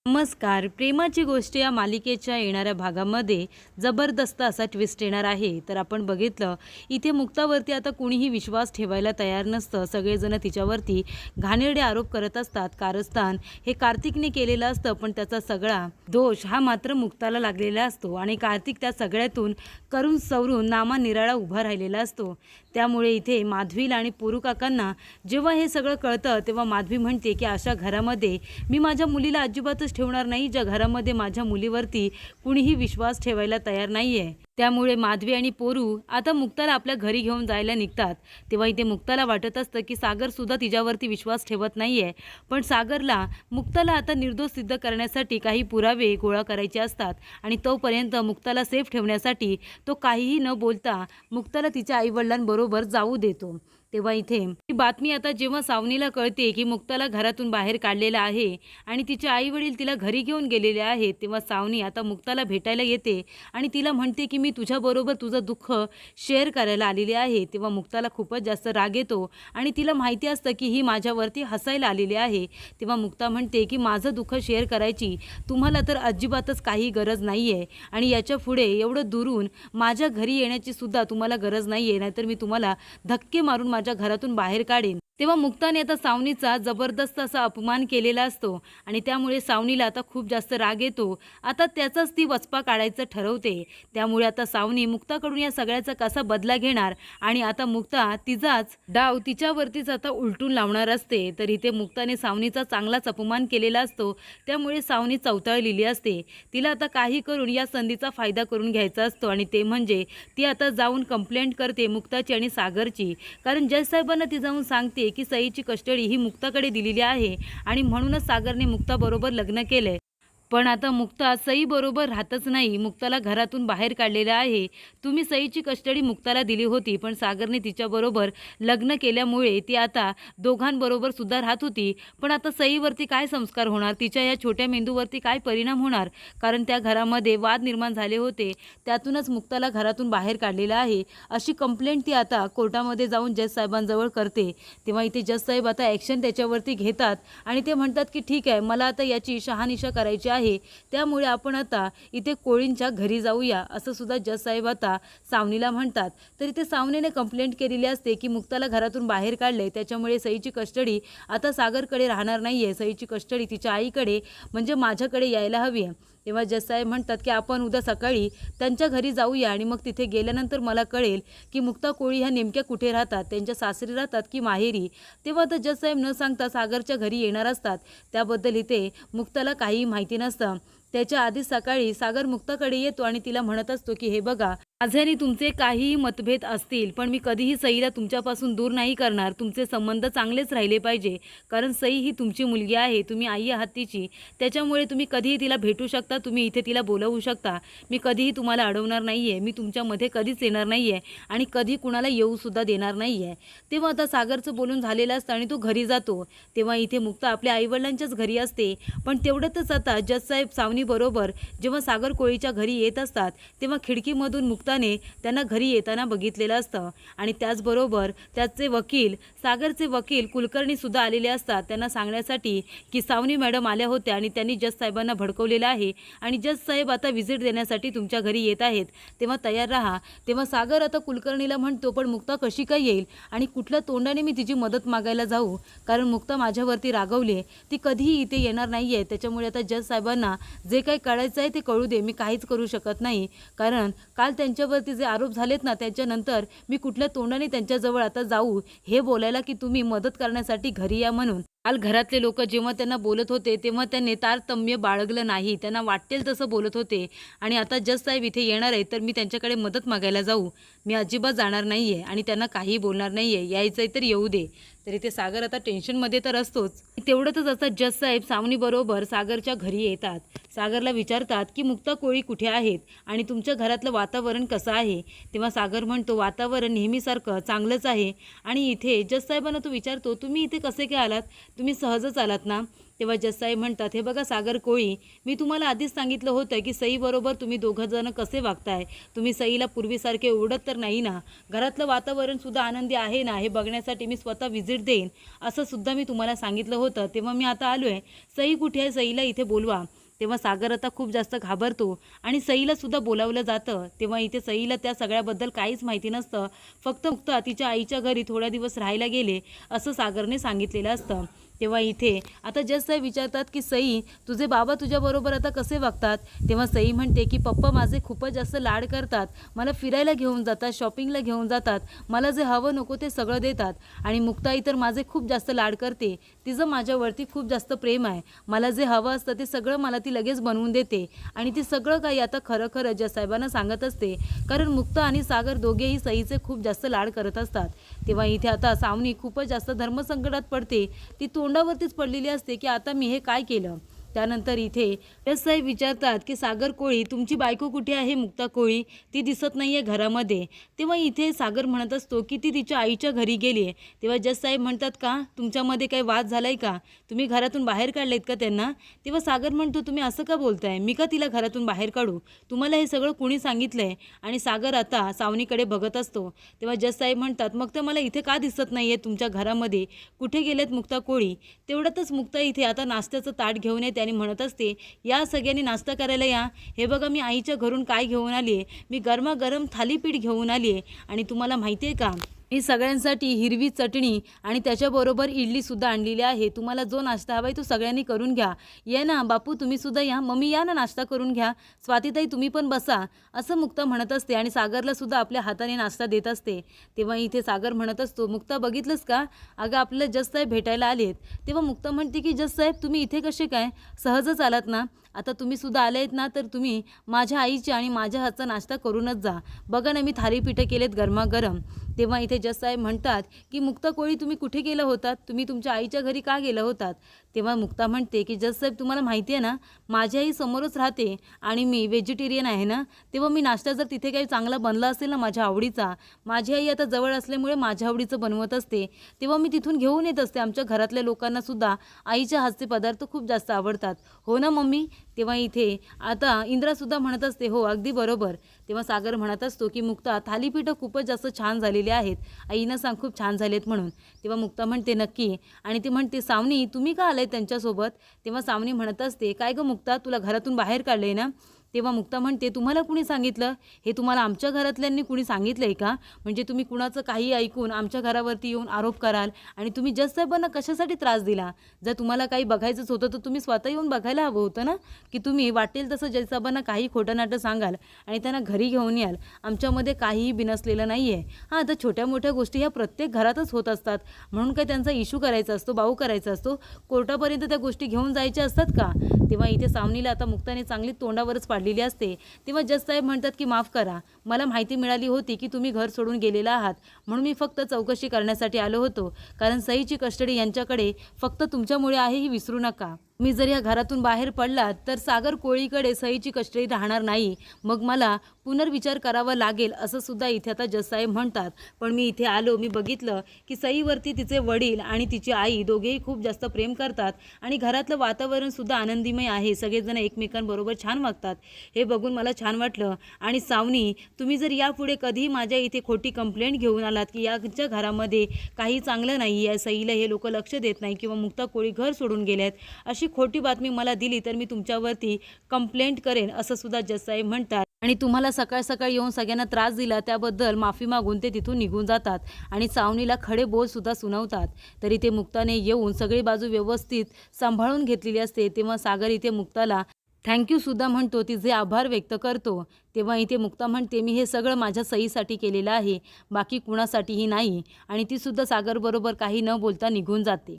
नमस्कार. प्रेमाची गोष्ट या मालिकेच्या येणाऱ्या भागामध्ये जबरदस्त असा ट्विस्ट येणार आहे. तर आपण बघितलं इथे मुक्तावरती आता कुणीही विश्वास ठेवायला तयार नसतं. सगळेजण तिच्यावरती घाणेरडे आरोप करत असतात. कारस्थान हे कार्तिकने केलेलं असतं, पण त्याचा सगळा दोष हा मात्र मुक्ताला लागलेला असतो आणि कार्तिक त्या सगळ्यातून करून सवरून नामानिराळा उभा राहिलेला असतो. त्यामुळे इथे माधवीला आणि पोरू काकांना जेव्हा हे सगळं कळतं तेव्हा माधवी म्हणते की अशा घरामध्ये मी माझ्या मुलीला अजिबातच ठेवणार नाही, ज्या घरामध्ये माझ्या मुलीवरती कुणीही विश्वास ठेवायला तयार नाही आहे. त्यामुळे माधवी आणि पोरू आता मुक्ताला आपल्या घरी घेऊन जायला निघतात. तेव्हा इथे मुक्ताला वाटत असतं की सागरसुद्धा तिच्यावरती विश्वास ठेवत नाही आहे, पण सागरला मुक्ताला आता निर्दोष सिद्ध करण्यासाठी काही पुरावे गोळा करायचे असतात आणि तोपर्यंत मुक्ताला सेफ ठेवण्यासाठी तो काहीही न बोलता मुक्ताला तिच्या आईवडिलांबरोबर जाऊ देतो. तेव्हा इथे ही बातमी आता जेव्हा सावनीला कळते की मुक्ताला घरातून बाहेर काढलेलं आहे आणि तिचे आईवडील तिला घरी घेऊन गेलेले आहेत, तेव्हा सावनी आता मुक्ताला भेटायला येते आणि तिला म्हणते की मी तुझ्याबरोबर तुझं दुःख शेअर करायला आलेली आहे. तेव्हा मुक्ताला खूपच जास्त राग येतो आणि तिला माहिती असतं की ही माझ्यावरती हसायला आलेली आहे. तेव्हा मुक्ता म्हणते की माझं दुःख शेअर करायची तुम्हाला तर अजिबातच काही गरज नाही आहे आणि याच्या पुढे एवढं दुरून माझ्या घरी येण्याची सुद्धा तुम्हाला गरज नाही आहे, नाहीतर मी तुम्हाला धक्के मारून माझ्या घरातून बाहेर काढेन. तेव्हा मुक्ताने आता सावनीचा जबरदस्त असा अपमान केलेला असतो आणि त्यामुळे सावनीला आता खूप जास्त राग येतो. आता त्याचाच ती वचपा काढायचं ठरवते. त्यामुळे आता सावनी मुक्ताकडून या सगळ्याचा कसा बदला घेणार आणि आता मुक्ता तिचाच डाव तिच्यावरतीच आता उलटून लावणार असते. तर इथे मुक्ताने सावनीचा चांगलाच अपमान केलेला असतो. त्यामुळे सावनी चवताळलेली असते. तिला आता काही करून या संधीचा फायदा करून घ्यायचा असतो आणि ते म्हणजे ती आता जाऊन कंप्लेंट करते मुक्ताची आणि सागरची. कारण जज साहेबांना ती जाऊन सांगते की सईची कस्टडी ही मुक्ताकडे दिलेली आहे आणि म्हणूनच सागरने मुक्ताबरोबर लग्न केलंय. पण आता मुक्ता सईबरोबर राहतच नाही, मुक्ताला घरातून बाहेर काढलेलं आहे. तुम्ही सईची कस्टडी मुक्ताला दिली होती, पण सागरने तिच्याबरोबर लग्न केल्यामुळे ती आता दोघांबरोबर सुद्धा राहत होती. पण आता सईवरती काय संस्कार होणार, तिच्या या छोट्या मेंदूवरती काय परिणाम होणार, कारण त्या घरामध्ये वाद निर्माण झाले होते. त्यातूनच मुक्ताला घरातून बाहेर काढलेलं आहे अशी कंप्लेंट ती आता कोर्टामध्ये जाऊन जज साहेबांजवळ करते. तेव्हा इथे जज साहेब आता ॲक्शन त्याच्यावरती घेतात आणि ते म्हणतात की ठीक आहे, मला आता याची शहानिशा करायची आहे, त्यामुळे आपण आता इथे कोळींच्या घरी जाऊया असं सुद्धा जज साहेब आता सावनीला म्हणतात. तर इथे सावनीने कंप्लेंट केलेली असते की मुक्ताला घरातून बाहेर काढले, त्याच्यामुळे सईची कस्टडी आता सागरकडे राहणार नाहीये, सईची कस्टडी तिच्या आईकडे म्हणजे माझ्याकडे यायला हवी आहे. तेव्हा जज साहेब म्हणतात की आपण उद्या सकाळी त्यांच्या घरी जाऊया आणि मग तिथे गेल्यानंतर मला कळेल की मुक्ता कोळी ह्या नेमक्या कुठे राहतात, त्यांच्या सासरी राहतात की माहेरी. तेव्हा आता जज साहेब न सांगता सागरच्या घरी येणार असतात. त्याबद्दल इथे मुक्ताला काही माहिती नसतं. त्याच्या आधी सकाळी सागर मुक्ताकडे येतो आणि तिला म्हणत असतो की हे बघा, माझे आणि तुमचे काहीही मतभेद असतील पण मी कधीही सईला तुमच्यापासून दूर नाही करणार. तुमचे संबंध चांगलेच राहिले पाहिजे, कारण सई ही तुमची मुलगी आहे, तुम्ही आई आहात तिची. त्याच्यामुळे तुम्ही कधीही तिला भेटू शकता, तुम्ही इथे तिला बोलवू शकता. मी कधीही तुम्हाला अडवणार नाही आहे, मी तुमच्यामध्ये कधीच येणार नाही आहे आणि कधी कुणाला येऊसुद्धा देणार नाही आहे. तेव्हा आता सागरचं बोलून झालेलं असतं आणि तो घरी जातो. तेव्हा इथे मुक्ता आपल्या आईवडिलांच्याच घरी असते. पण तेवढ्यातच आता जज साहेब सावनीबरोबर जेव्हा सागर कोळीच्या घरी येत असतात तेव्हा खिडकीमधून मुक्ताने त्यांना घरी येताना बघितलेलं असतं आणि त्याचबरोबर त्याचे वकील सागरचे वकील कुलकर्णी सुद्धा आलेले असतात त्यांना सांगण्यासाठी की सावनी मॅडम आल्या होत्या आणि त्यांनी जज साहेबांना भडकवलेलं आहे आणि जज साहेब आता व्हिजिट देण्यासाठी तुमच्या घरी येत आहेत, तेव्हा तयार राहा. तेव्हा सागर आता कुलकर्णीला म्हणतो पण मुक्ता कशी काय येईल आणि कुठल्या तोंडाने मी तिची मदत मागायला जाऊ, कारण मुक्ता माझ्यावरती रागवली, ती कधीही इथे येणार नाही आहे. त्याच्यामुळे आता जज साहेबांना जे काही कळायचं आहे ते कळू दे, मी काहीच करू शकत नाही, कारण काल त्यांच्यावरती जे आरोप झालेत ना त्याच्यानंतर मी कुठल्या तोंडाने त्यांच्याजवळ आता जाऊ हे बोलायला की तुम्ही मदत करण्यासाठी घरी या म्हणून. काल घरातले लोक जेव्हा त्यांना बोलत होते तेव्हा त्यांनी तारतम्य बाळगलं नाही, त्यांना वाटेल तसं बोलत होते आणि आता जज साहेब इथे येणार आहे तर मी त्यांच्याकडे मदत मागायला जाऊ, मी अजिबात जाणार नाही आहे आणि त्यांना काही बोलणार नाही आहे, यायचं आहे तर येऊ दे. तर इथे सागर आता टेन्शनमध्ये तर असतोच. तेवढंच असतात जज साहेब सावनीबरोबर सागरच्या घरी येतात. सागरला विचारतात की मुक्ता कोळी कुठे आहेत आणि तुमच्या घरातलं वातावरण कसं आहे. तेव्हा सागर म्हणतो वातावरण नेहमीसारखं चांगलंच आहे आणि इथे जज साहेबांना तो विचारतो तुम्ही इथे कसे काय आलात, तुम्ही सहजच आलात ना. तेव्हा जजसाहेब म्हणतात, हे बघा सागर कोळी, मी तुम्हाला आधीच सांगितलं होतं की सईबरोबर तुम्ही दोघं जण कसे वागताय. तुम्ही सईला पूर्वीसारखे ओरडत तर नाही ना. घरातलं वातावरणसुद्धा आनंदी आहे ना, हे बघण्यासाठी मी स्वतः व्हिजिट देईन असं सुद्धा मी तुम्हाला सांगितलं होतं. तेव्हा मी आता आलो आहे. सई कुठे आहे? सईला इथे बोलवा. तेव्हा सागर आता खूप जास्त घाबरतो आणि सईला सुद्धा बोलावलं जातं. तेव्हा इथे सईला त्या सगळ्याबद्दल काहीच माहिती नसतं. फक्त तिच्या आईच्या घरी थोड्या दिवस राहायला गेले असं सागरने सांगितलेलं असतं. तेव्हा इथे आता जजसाहेब विचारतात की सई, तुझे बाबा तुझ्याबरोबर आता कसे वागतात. तेव्हा सई म्हणते की पप्पा माझे खूपच जास्त लाड करतात. मला फिरायला घेऊन जातात, शॉपिंगला घेऊन जातात, मला जे हवं नको ते सगळं देतात. आणि मुक्ताई तर माझे खूप जास्त लाड करते. तिचं माझ्यावरती खूप जास्त प्रेम आहे. मला जे हवं असतं ते सगळं मला ती लगेच बनवून देते. आणि ती सगळं काही आता खरं खरं जजसाहेबांना सांगत असते. कारण मुक्ता आणि सागर दोघेही सईचे खूप जास्त लाड करत असतात. तेव्हा इथे आता सावनी खूपच जास्त धर्मसंकटात पडते. ती तोंडावरतीच पडलेली असते की आता मी हे काय केलं. त्यानंतर इथे जजसाहेब विचारतात की सागर कोळी, तुमची बायको कुठे आहे? मुक्ता कोळी, ती दिसत नाही आहे घरामध्ये. तेव्हा इथे सागर म्हणत असतो की ती तिच्या आईच्या घरी गेली आहे. तेव्हा जजसाहेब म्हणतात, का तुमच्यामध्ये काही वाद झाला आहे का? तुम्ही घरातून बाहेर काढलेत का त्यांना? तेव्हा सागर म्हणतो, तुम्ही असं का बोलताय? मी का तिला घरातून बाहेर काढू? तुम्हाला हे सगळं कुणी सांगितलं आहे? आणि सागर आता सावनीकडे बघत असतो. तेव्हा जजसाहेब म्हणतात, मग ते मला इथे का दिसत नाही आहे तुमच्या घरामध्ये? कुठे गेलेत मुक्ता कोळी? तेवढ्यातच मुक्ता इथे आता नाश्त्याचं ताट घेऊन येते आणि म्हणत असते, या सगळ्यांनी नाश्ता करायला या. हे बघा मी आईच्या घरून काय घेऊन आली आहे. मी गरमागरम थालीपीठ घेऊन आली आहे. आणि तुम्हाला माहिती आहे का, मी सगळ्यांसाठी हिरवी चटणी आणि त्याच्याबरोबर इडलीसुद्धा आणलेली आहे. तुम्हाला जो नाश्ता हवा आहे तो सगळ्यांनी करून घ्या. ये ना बापू, तुम्हीसुद्धा या. मम्मी या ना, नाश्ता करून घ्या. स्वातीताई तुम्ही पण बसा, असं मुक्ता म्हणत असते आणि सागरलासुद्धा आपल्या हाताने नाश्ता देत असते. तेव्हा इथे सागर म्हणत असतो, मुक्ता बघितलंस का, अगं आपल्याला जजसाहेब भेटायला आलेत. तेव्हा मुक्ता म्हणते की जजसाहेब तुम्ही इथे कसे काय? सहजच आलात ना. आता तुम्हीसुद्धा आले आहेत ना, तर तुम्ही माझ्या आईची आणि माझ्या हातचा नाश्ता करूनच जा. बघा ना मी थालीपीठं केलेत गरमागरम. तेव्हा इथे जजसाहेब म्हणतात की मुक्ता कोळी, तुम्ही कुठे गेला होतात? तुम्ही तुमच्या आईच्या घरी का गेला होतात? तेव्हा मुक्ता म्हणते की जजसाहेब तुम्हाला माहिती आहे ना, माझी आई समोरच राहते आणि मी व्हेजिटेरियन आहे ना. तेव्हा मी नाश्ता जर तिथे काही चांगला बनला असेल ना माझ्या आवडीचा, माझी आई आता जवळ असल्यामुळे माझ्या आवडीचं बनवत असते, तेव्हा मी तिथून घेऊन येत असते. आमच्या घरातल्या लोकांनासुद्धा आईच्या हातचे पदार्थ खूप जास्त आवडतात. हो ना मम्मी? तेव्हा इथे आता इंद्रासुद्धा म्हणत असते, हो अगदी बरोबर. तेव्हा सागर म्हणत असतो की मुक्ता थालीपीठं खूपच जास्त छान झालेली आहेत. आईनं सांग खूप छान झालेत म्हणून. तेव्हा मुक्ता म्हणते नक्की. आणि ती म्हणते, सावनी तुम्ही का आलाय त्यांच्यासोबत? तेव्हा सावनी म्हणत असते, काय गं मुक्ता, तुला घरातून बाहेर काढले ना? तेव्हा मुक्ता म्हणते, तुम्हाला कुणी सांगितलं? हे तुम्हाला आमच्या घरातल्यांनी कुणी सांगितलं आहे का? म्हणजे तुम्ही कुणाचं काही ऐकून आमच्या घरावरती येऊन आरोप कराल आणि तुम्ही जजसाहेबांना कशासाठी त्रास दिला? जर तुम्हाला काही बघायचंच होतं तर तुम्ही स्वतः येऊन बघायला हवं होतं ना, की तुम्ही वाटेल तसं जजसाहेबांना काही खोटं नाटं सांगाल आणि त्यांना घरी घेऊन याल. आमच्यामध्ये काहीही बिनसलेलं नाही आहे. हां, आता छोट्या मोठ्या गोष्टी ह्या प्रत्येक घरातच होत असतात. म्हणून काय त्यांचा इश्यू करायचा असतो, बाऊ करायचा असतो, कोर्टापर्यंत त्या गोष्टी घेऊन जायच्या असतात का? तेव्हा इथे सावनीला आता मुक्ताने चांगली तोंडावरच पाडलेली असते. तेव्हा जजसाहेब म्हणतात की माफ करा, मला माहिती मिळाली होती की तुम्ही घर सोडून गेलेला आहात, म्हणून मी फक्त चौकशी करण्यासाठी आलो होतो. कारण सईची कस्टडी यांच्याकडे फक्त तुमच्यामुळे आहे, ही विसरू नका. मी जर या घरातून बाहेर पडलात तर सागर कोळीकडे सईची कस्टडी राहणार नाही. मग मला पुनर्विचार करावा लागेल, असं सुद्धा इथे आता जजसाहेब म्हणतात. पण मी इथे आलो, मी बघितलं की सईवरती तिचे वडील आणि तिची आई दोघेही खूप जास्त प्रेम करतात आणि घरातलं वातावरणसुद्धा आनंदीमय आहे. सगळेजण एकमेकांबरोबर छान वागतात. हे बघून मला छान वाटलं. आणि सावनी, तुम्ही जर यापुढे कधीही माझ्या इथे खोटी कंप्लेंट घेऊन आलात की याच्या घरामध्ये काही चांगलं नाही आहे, सईला हे लोक लक्ष देत नाही किंवा मुक्ता कोळी घर सोडून गेल्यात, अशी खोटी बातमी मला दिली तर मी तुमच्यावरती कंप्लेंट करेन, असं सुद्धा जजसाहेब म्हणतात. आणि तुम्हाला सकाळ सकाळी येऊन सगळ्यांना त्रास दिला त्याबद्दल माफी मागून ते तिथून निघून जातात आणि सावनीला खडे बोलसुद्धा सुनावतात. तरी ते मुक्ताने येऊन सगळी बाजू व्यवस्थित सांभाळून घेतलेली असते. तेव्हा सागर इथे मुक्ताला थँक्यूसुद्धा म्हणतो, तिचे आभार व्यक्त करतो. तेव्हा इथे मुक्ता म्हणते, मी हे सगळं माझ्या सईसाठी केलेलं आहे, बाकी कुणासाठीही नाही. आणि तीसुद्धा सागरबरोबर काही न बोलता निघून जाते.